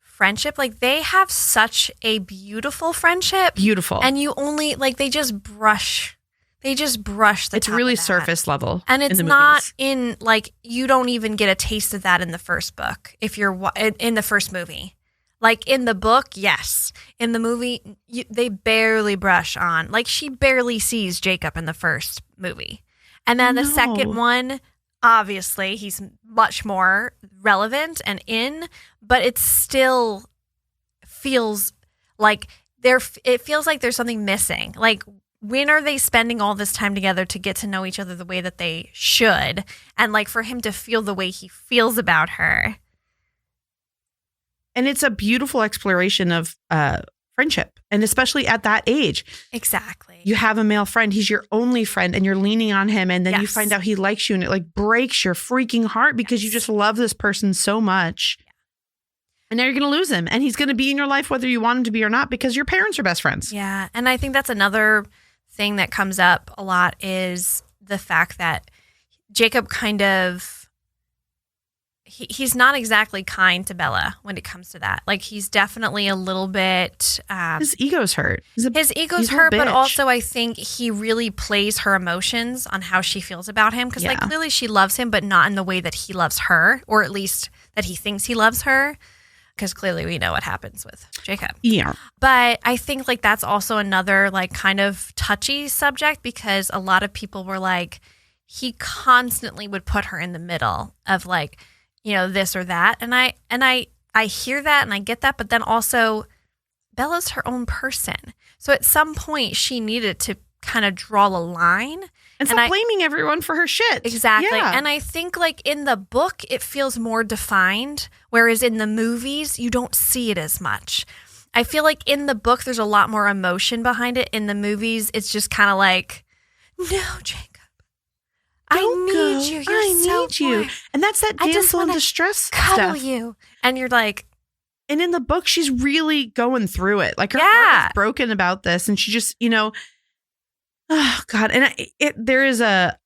friendship, like they have such a beautiful friendship. Beautiful. And you only like they just brush the It's top really of that. surface level. And it's in the not movies. in like you don't even get a taste of that in the first book if you're in the first movie. Like in the book, yes. In the movie, they barely brush on. Like she barely sees Jacob in the first movie. And then the second one, obviously, he's much more relevant and but it still feels like it feels like there's something missing. Like when are they spending all this time together to get to know each other the way that they should? And like for him to feel the way he feels about her. And it's a beautiful exploration of friendship. And especially at that age. Exactly. You have a male friend. He's your only friend and you're leaning on him. And then you find out he likes you and it like breaks your freaking heart because you just love this person so much. Yeah. And now you're going to lose him. And he's going to be in your life whether you want him to be or not because your parents are best friends. Yeah. And I think that's another thing that comes up a lot is the fact that Jacob kind of he's not exactly kind to Bella when it comes to that. Like he's definitely a little bit his ego's hurt. His ego's hurt, but also I think he really plays her emotions on how she feels about him because like clearly she loves him, but not in the way that he loves her, or at least that he thinks he loves her. Because clearly we know what happens with Jacob. Yeah. But I think like that's also another like kind of touchy subject because a lot of people were like, he constantly would put her in the middle of like, you know, this or that. And I hear that and I get that. But then also Bella's her own person. So at some point she needed to kind of draw a line. And stop blaming everyone for her shit. Exactly. Yeah. And I think like in the book, it feels more defined, whereas in the movies, you don't see it as much. I feel like in the book, there's a lot more emotion behind it. In the movies, it's just kind of like, no, Jacob. I need you. You're so you. And that's that damsel in distress cuddle stuff. You. And you're like. And in the book, she's really going through it. Like her heart is broken about this. And she just, you know. Oh God! And there is a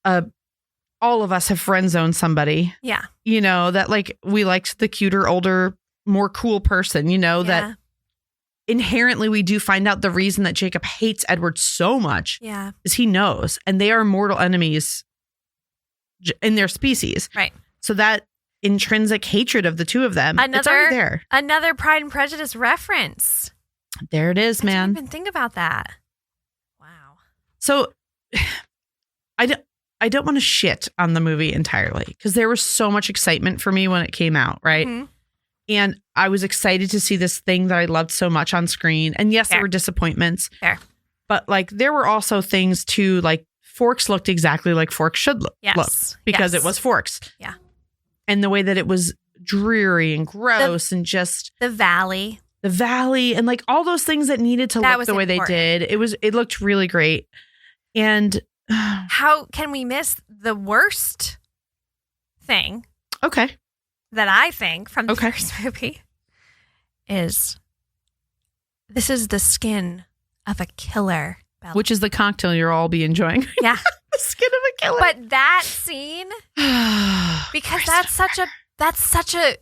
all of us have friend zoned somebody. Yeah, you know that like we liked the cuter, older, more cool person. You know that inherently we do find out the reason that Jacob hates Edward so much. Yeah, is he knows, and they are mortal enemies in their species. Right. So that intrinsic hatred of the two of them, it's already there. Another Pride and Prejudice reference. There it is, man. I didn't even think about that. So I don't want to shit on the movie entirely because there was so much excitement for me when it came out, right? Mm-hmm. And I was excited to see this thing that I loved so much on screen. And yes, there were disappointments. Fair. But like there were also things too, like Forks looked exactly like Forks should look because it was Forks. Yeah. And the way that it was dreary and gross and just the valley and like all those things that needed to look the way they did. It looked really great. And how can we miss the worst thing? Okay. That I think from the first movie is this is the skin of a killer, Bella. Which is the cocktail you'll all be enjoying. Yeah. The skin of a killer. But that scene, because that's such a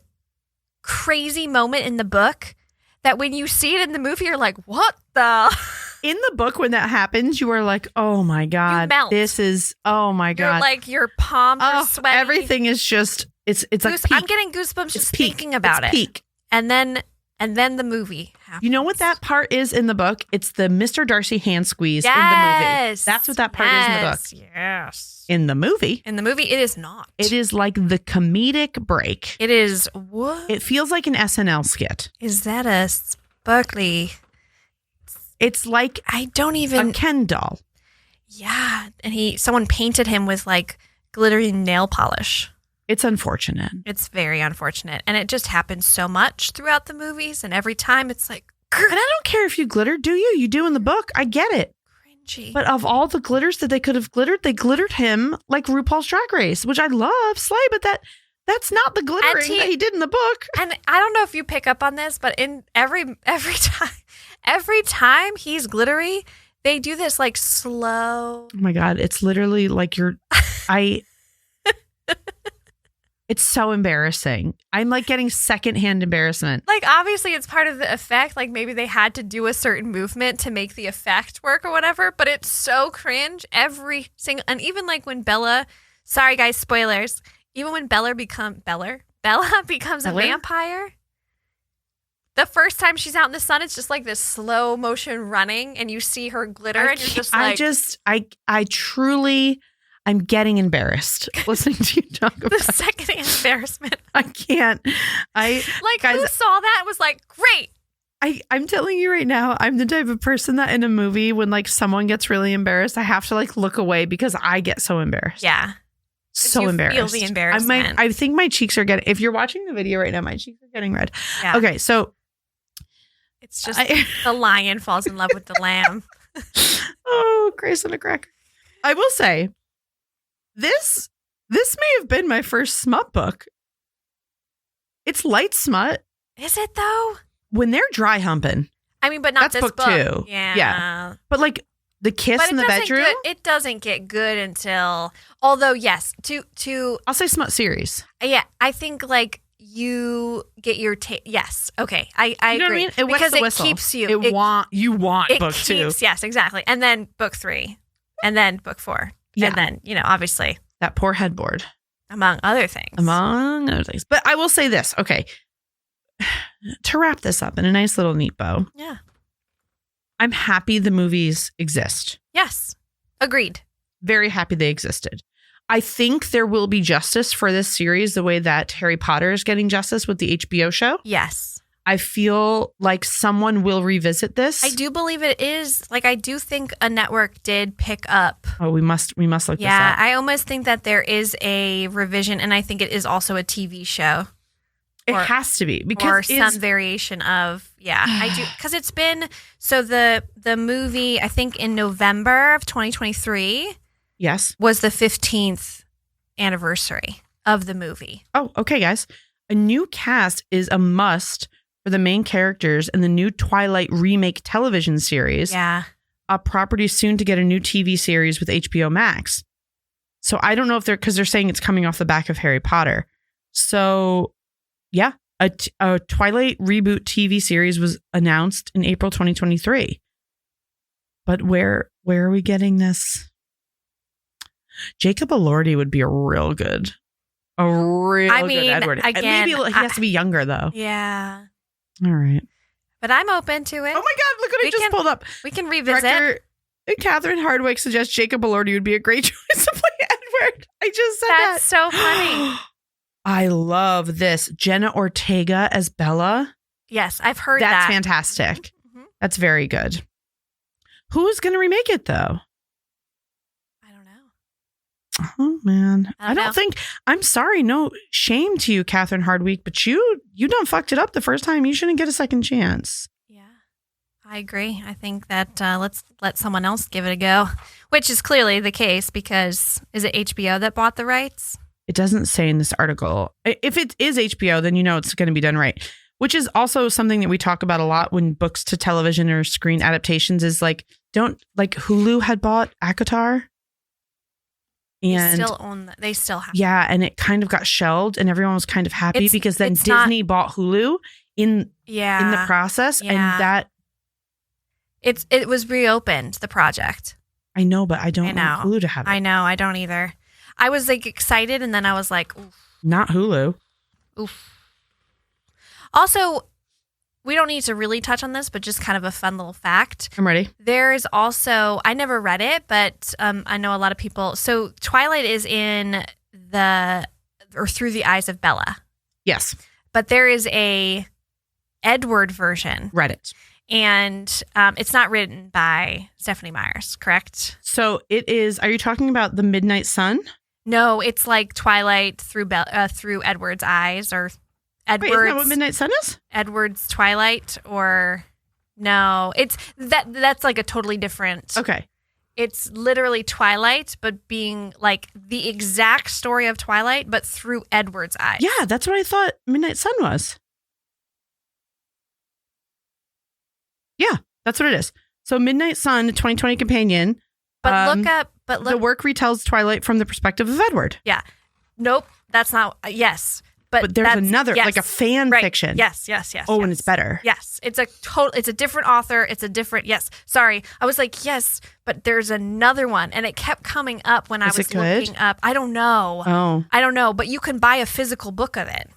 crazy moment in the book that when you see it in the movie, you're like, what the? In the book, when that happens, you are like, oh my God, you melt. This is, oh my God. You're like, your palms are sweaty. Everything is just, it's like peak. I'm getting goosebumps just thinking about it. Peak. And then the movie happens. You know what that part is in the book? It's the Mr. Darcy hand squeeze in the movie. That's what that part is in the book. Yes. In the movie. In the movie, it is not. It is like the comedic break. It is what? It feels like an SNL skit. Is that a sparkly? It's like I don't even a Ken doll. Yeah, and someone painted him with like glittery nail polish. It's unfortunate. It's very unfortunate. And it just happens so much throughout the movies. And every time it's like, And I don't care if you glitter. Do you? You do in the book. I get it. cringy. But of all the glitters that they could have glittered, they glittered him like RuPaul's Drag Race, which I love, Slay, but that's not the glittering that he did in the book. And I don't know if you pick up on this, but in every time he's glittery, they do this like slow. Oh my God. It's literally like it's so embarrassing. I'm like getting secondhand embarrassment. Like, obviously it's part of the effect. Like, maybe they had to do a certain movement to make the effect work or whatever, but it's so cringe every single, and even like when Bella, sorry guys, spoilers, even when Bella becomes a vampire, the first time she's out in the sun, it's just like this slow motion running and you see her glitter and you're just like, I truly, I'm getting embarrassed listening to you talk about the second embarrassment. I can't. Who saw that and was like, great. I'm telling you right now, I'm the type of person that in a movie, when like someone gets really embarrassed, I have to like look away because I get so embarrassed. Yeah. So embarrassed. Feel the embarrassment. I think my cheeks are getting, if you're watching the video right now, my cheeks are getting red. Yeah. Okay. So it's just the lion falls in love with the lamb. Oh, Grace and a cracker. I will say, this may have been my first smut book. It's light smut. Is it though? When they're dry humping. I mean, but not That's this book 2. Yeah. But like the kiss in the bedroom. It doesn't get good until, although yes, I'll say smut series. Yeah, I think like you get your yes. Okay, I you know agree. What I mean? It because the it whistle. keeps you. You want it book keeps, 2. Yes, exactly. And then book 3, and then book 4, yeah. And then obviously that poor headboard, among other things. But I will say this. Okay, to wrap this up in a nice little neat bow. Yeah, I'm happy the movies exist. Yes, agreed. Very happy they existed. I think there will be justice for this series the way that Harry Potter is getting justice with the HBO show. Yes. I feel like someone will revisit this. I do believe it is. Like, I do think a network did pick up. Oh, we must look this up. Yeah, I almost think that there is a revision, and I think it is also a TV show. It has to be, because or some variation of, I do, because it's been, so the movie, I think in November of 2023, yes, was the 15th anniversary of the movie. Oh, okay, guys. A new cast is a must for the main characters in the new Twilight remake television series. Yeah. A property soon to get a new TV series with HBO Max. So I don't know if because they're saying it's coming off the back of Harry Potter. So yeah, a Twilight reboot TV series was announced in April 2023. But where are we getting this? Jacob Elordi would be a real good good Edward. Again, maybe he has to be younger though. Yeah. All right. But I'm open to it. Oh my God, look what I just pulled up. We can revisit. Director Catherine Hardwicke suggests Jacob Elordi would be a great choice to play Edward. I just said that. That's so funny. I love this. Jenna Ortega as Bella. Yes, I've heard that. That's fantastic. Mm-hmm. That's very good. Who's going to remake it though? Oh man, I don't think. I'm sorry, no shame to you, Catherine Hardwicke, but you done fucked it up the first time. You shouldn't get a second chance. Yeah, I agree. I think that let's let someone else give it a go, which is clearly the case because is it HBO that bought the rights? It doesn't say in this article. If it is HBO, then it's going to be done right. Which is also something that we talk about a lot when books to television or screen adaptations is like Hulu had bought ACOTAR. And they still have. Yeah, and it kind of got shelved, and everyone was kind of happy because then Disney bought Hulu in the process, and that it was reopened, the project. I know, but I don't want Hulu to have it. I know, I don't either. I was like excited, and then I was like, oof. Not Hulu. Oof. Also, we don't need to really touch on this, but just kind of a fun little fact. I'm ready. There is also, I never read it, but I know a lot of people. So Twilight is through the eyes of Bella. Yes. But there is a Edward version. Read it. And it's not written by Stephenie Meyer, correct? So it is, are you talking about The Midnight Sun? No, it's like Twilight through Edward's eyes, or Edward's. Wait, isn't that what Midnight Sun is? Edward's Twilight, or no, it's that's like a totally different. Okay. It's literally Twilight, but being like the exact story of Twilight, but through Edward's eyes. Yeah, that's what I thought Midnight Sun was. Yeah, that's what it is. So Midnight Sun, 2020 companion. But look. The work retells Twilight from the perspective of Edward. Yeah. Nope. That's not. Yes. But there's that's, another, yes, like a fan right. fiction. Yes. Oh, yes. and it's better. Yes. It's a different author. It's a different, yes. Sorry. I was like, yes, but there's another one. And it kept coming up when I was looking up. I don't know. Oh. I don't know. But you can buy a physical book of it.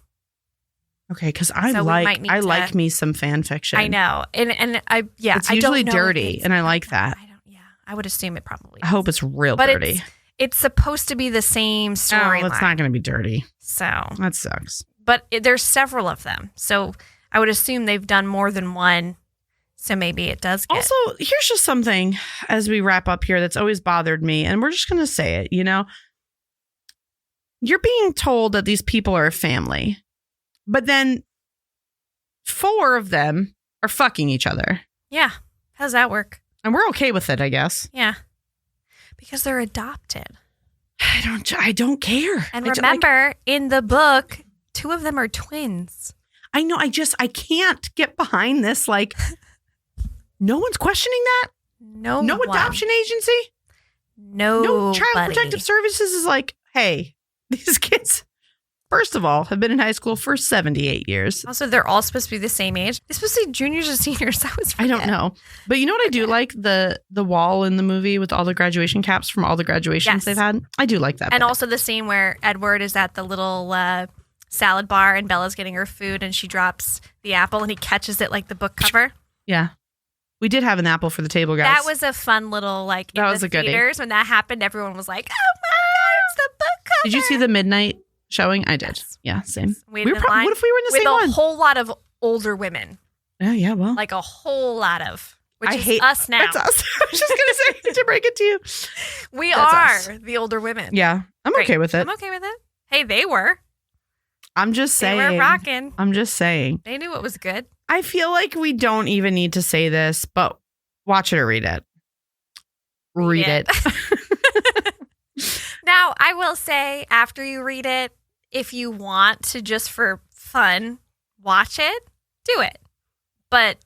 Okay, because I like me some fan fiction. I know. And it's usually dirty, and I like that. I would assume it probably is. I hope it's real dirty. It's supposed to be the same storyline. Oh, it's not going to be dirty. So that sucks. But there's several of them. So I would assume they've done more than one. So maybe it does get. Also, here's just something as we wrap up here that's always bothered me. And we're just going to say it, You're being told that these people are a family. But then 4 of them are fucking each other. Yeah. How does that work? And we're okay with it, I guess. Yeah. Because they're adopted. I don't care. And remember, in the book, 2 of them are twins. I know. I can't get behind this. Like, no one's questioning that. No adoption agency. No Child Protective Services is like, hey, these kids, first of all, have been in high school for 78 years. Also, they're all supposed to be the same age. They're supposed to be juniors or seniors. I don't know. But you know what I do like? The wall in the movie with all the graduation caps from all the graduations they've had. I do like that. And also the scene where Edward is at the little salad bar and Bella's getting her food and she drops the apple and he catches it like the book cover. Yeah. We did have an apple for the table, guys. That was a fun little, like, in the theaters. When that happened, everyone was like, oh my God, it's the book cover. Did you see the midnight showing? I did. Yes. Yeah, same. What if we were in the same one? With a whole lot of older women. Yeah, well. Like a whole lot of, which is us now. That's us. I was just going to say, to break it to you. We are the older women. Yeah, I'm okay with it. I'm okay with it. Hey, they were. I'm just saying. They were rocking. I'm just saying. They knew it was good. I feel like we don't even need to say this, but watch it or read it. Read it. Now, I will say, after you read it, if you want to just for fun watch it, do it. But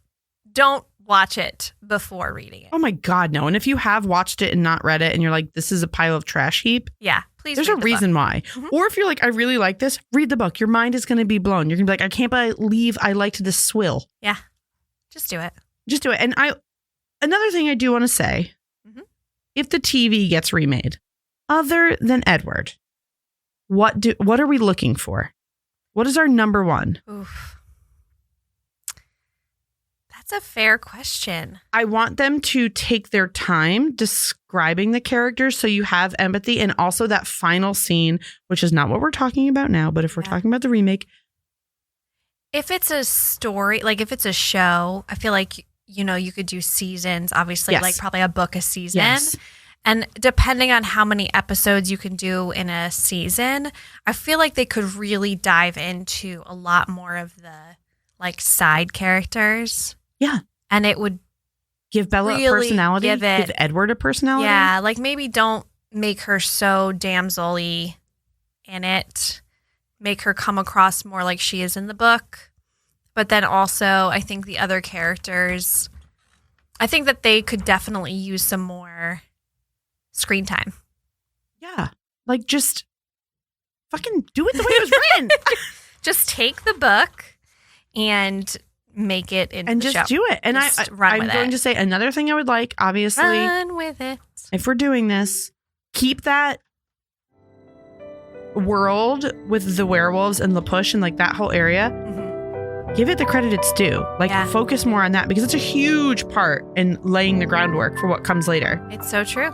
don't watch it before reading it. Oh my God, no. And if you have watched it and not read it and you're like, this is a pile of trash heap. Yeah, please There's a reason why. Mm-hmm. Or if you're like, I really like this, read the book. Your mind is going to be blown. You're going to be like, I can't believe I liked this swill. Yeah, just do it. Just do it. And another thing I do want to say, if the TV gets remade, other than Edward, what are we looking for? What is our number one? Oof. That's a fair question. I want them to take their time describing the characters so you have empathy, and also that final scene, which is not what we're talking about now, but if we're talking about the remake. If it's a story, like if it's a show, I feel like, you could do seasons, obviously, like probably a book a season. Yes. And depending on how many episodes you can do in a season, I feel like they could really dive into a lot more of the like side characters. Yeah. And it would give Bella a personality, give Edward a personality. Yeah, like maybe don't make her so damsel-y in it. Make her come across more like she is in the book. But then also, I think the other characters, I think that they could definitely use some more screen time. Yeah. Like, just fucking do it the way it was written. Just take the book and make it into and the just show. do it. And I'm going to say another thing I would like, obviously. Run with it. If we're doing this, keep that world with the werewolves and La Push and like that whole area. Give it the credit it's due. Like, focus more on that because it's a huge part in laying the groundwork for what comes later. It's so true.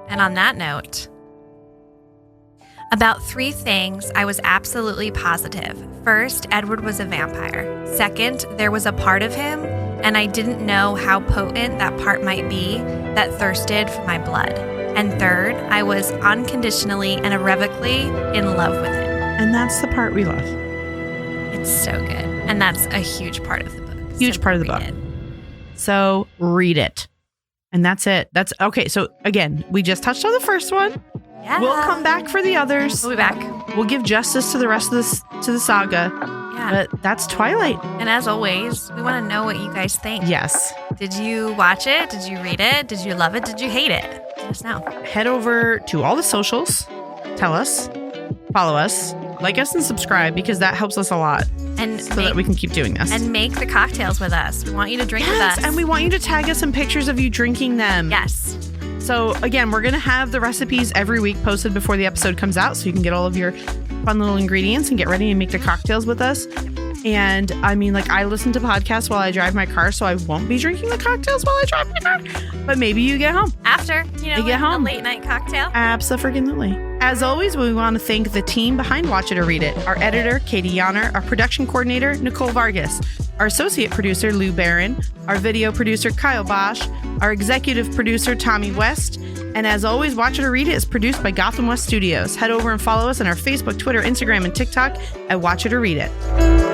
And on that note, about 3 things I was absolutely positive. First, Edward was a vampire. Second, there was a part of him, and I didn't know how potent that part might be, that thirsted for my blood. And third, I was unconditionally and irrevocably in love with him. And that's the part we love. It's so good. And that's a huge part of the book. Huge part of the book. So read it. And that's it. That's okay. So again, we just touched on the first one. Yeah. We'll come back for the others. We'll be back. We'll give justice to the rest of the saga. Yeah. But that's Twilight. And as always, we want to know what you guys think. Yes. Did you watch it? Did you read it? Did you love it? Did you hate it? Let us know. Head over to all the socials. Tell us. Follow us. Like us and subscribe because that helps us a lot. And so that we can keep doing this. And make the cocktails with us. We want you to drink with us. And we want you to tag us in pictures of you drinking them. Yes. So again, we're going to have the recipes every week posted before the episode comes out so you can get all of your fun little ingredients and get ready and make the cocktails with us. And I mean, like, I listen to podcasts while I drive my car, so I won't be drinking the cocktails while I drive my car. But maybe you get home. After, you get home. A late night cocktail. Absolutely. As always, we want to thank the team behind Watch It or Read It. Our editor, Katie Yonner. Our production coordinator, Nicole Vargas. Our associate producer, Lou Barron. Our video producer, Kyle Bosch. Our executive producer, Tommy West. And as always, Watch It or Read It is produced by Gotham West Studios. Head over and follow us on our Facebook, Twitter, Instagram, and TikTok at Watch It or Read It.